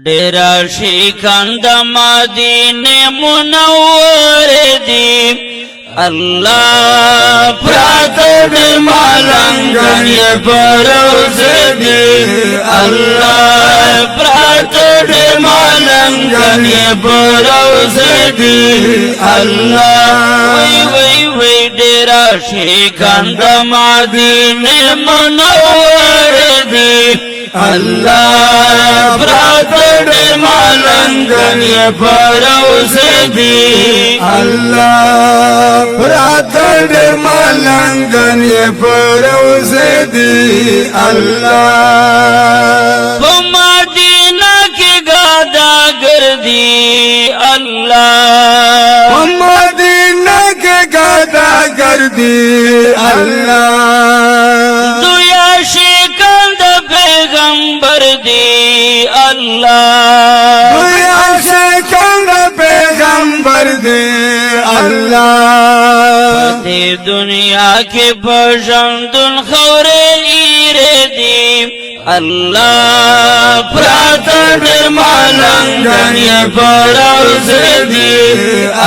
डेरा शिकंद मदीने मुनव्वर दी अल्लाह प्रातड मलंगन ये परोसे दी अल्लाह प्रातड मलंगन ये परोसे दी अल्लाह वही डेरा शिकंद मदीने मुनव्वर दी अल्लाह प्रातड मलंगन ये परोसे दी अल्लाह प्रातड मलंगन ये परोसे दी अल्लाह मदीना की गादा गर्दी अल्लाह मदीना के गादा गर्दी अल्लाह दुया शिकंद पैगंबर दी अल्लाह दुया शिकंद पैगंबर दे अल्लाह दुनिया के पसंदुल खौरे ईरे दी अल्लाह प्रातड मलंगन ये परोसे दी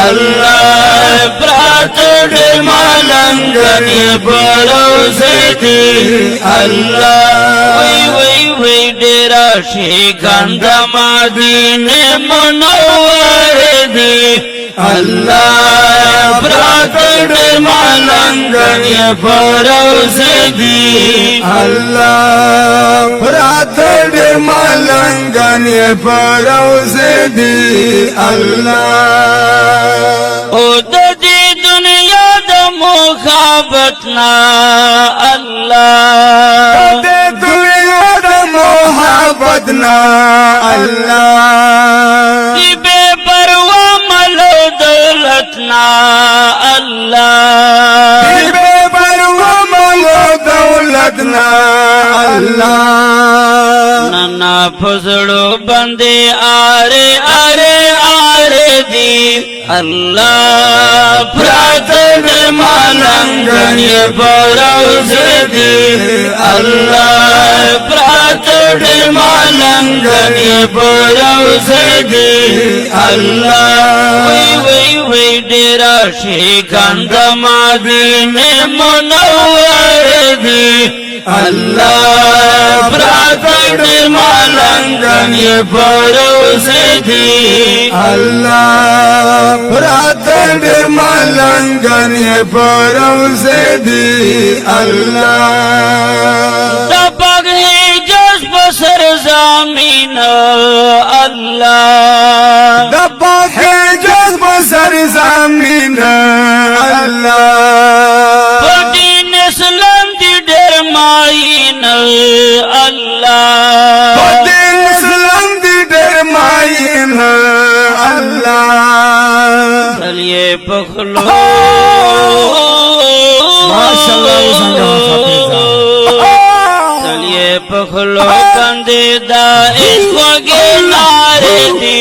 अल्लाह प्रातड मलंगन ये परोसे दी अल्लाह वही डेरा शिकंद मदीने मुनव्वर दी अल्लाह प्रातड मलंगन ये परोसे दी अल्लाह प्रातड मलंगन ये परोसे दी अल्लाह ओ दी दुनिया द मुखाबत ना अल्लाह दे दुनिया द मोहब्बत ना अल्लाह बेपरवा मलो दौलत ना अल्लाह बेपरवा मलो दौलत ना अल्लाह नन्ना फसड़ो बंदे आरे आरे आरे दी अल्लाह प्रातड मलंगन ये परोसे दी अल्लाह प्रातड मलंगन ये परोसे दी अल्लाह वही डेरा शिकंद मदीने मुनव्वर दी अल्लाह प्रातड मलंगन ये परोसे दी अल्लाह प्रातड मलंगन ये परोसे दी अल्लाह तपक ही जस बसर ज़मीन अल्लाह दबा के जज्ब सर ज़मीन अल्लाह दीन इस्लाम दी डेर माइन अल्लाह दिन इस्लाम दी डेर माइन अल्लाह चलिए पखलो चलिए पखलो कंदे दा इश्क़ के नारे दी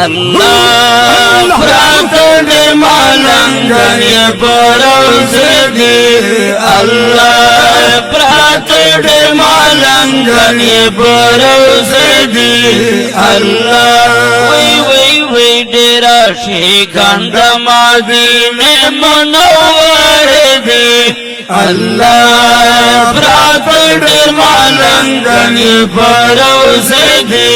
अल्लाह प्रातड मलंगन ये परोसे दी अल्लाह प्रातड मलंगन ये परोसे दी अल्लाह वही डेरा शिकंद मदीने मुनव्वर दी अल्लाह प्रातड मलंगन ये परोसे दी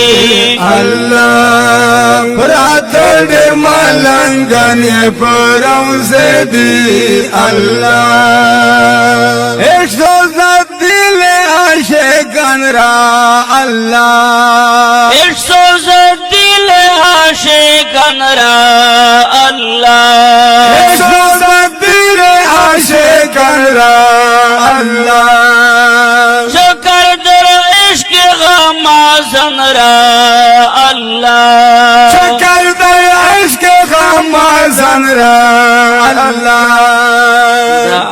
अल्लाह प्रातड मलंगन ये परोसे दी अल्लाह एक सौ दिल आशिकन रा अल्लाह एक सौ दिल आशिकन रा अल्लाह एक सौ दिल आशिकन रा अल्लाह शकर दर इश्क गमाज़न रा अल्लाह शकर दर इश्क गमाज़न रा अल्लाह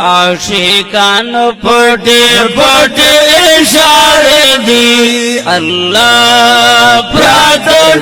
आशिकान पोटे पोटे इशारे दी अल्लाह प्रातड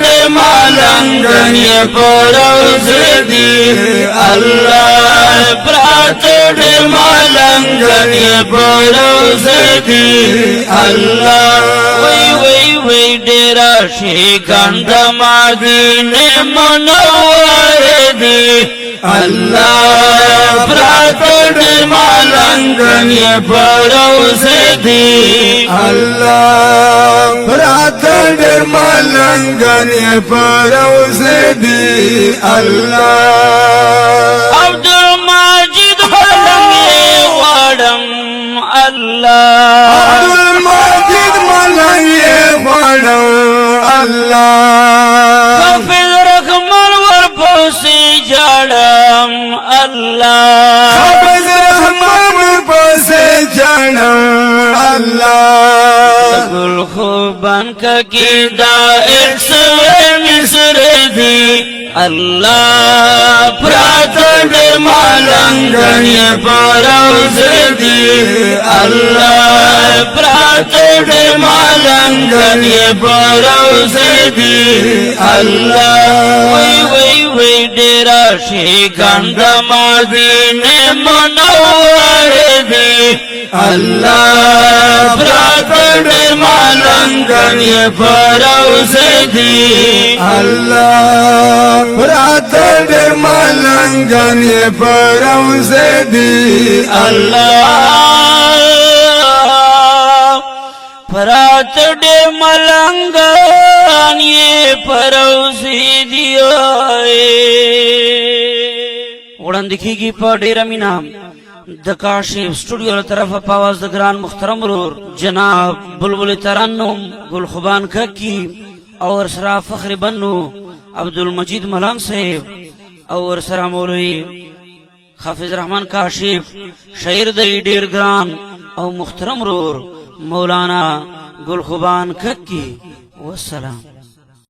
ملنگن یہ پروز دی اللہ پراتڑ ملنگن یہ پروز دی اللہ وی وی وی ڈیرا شیکند مدینے منور دی اللہ پراتڑ ملنگن یہ پروز دی اللہ پراتڑ ملنگن یہ پروز دی اللہ عبد المجید ملنگ وڑم اللہ عبد المجید ملنگ وڑم اللہ حافظ رحمان ورپسی جڑم اللہ حافظ رحمان پسے جڑم اللہ گل خوبان کا قیدا ایک سوے مصر دی اللہ پراتڑ ملنگن یہ پروز دی اللہ پراتڑ ملنگن یہ پروز دی اللہ وی وی وی ڈیرا شیکند مدینے منور دی اللہ پراتڑ ملنگن یہ پروز دی اللہ پراتڑ ملنگن یہ پروز دی اللہ پراتڑ ملنگن یہ پروز دی وڑن دکھی گی پا ڈیرہ مینا د کاشف سٹوڈیو طرف پاواز د گران محترم رور جناب بلبل ترنم گل خوبان ککی اور سرا فخر بنو عبد المجید ملنگ صاحب اور سرا مولوی حافظ رحمان کاشف شعر دی ډیر گران او محترم رور مولانا گل خوبان ککی والسلام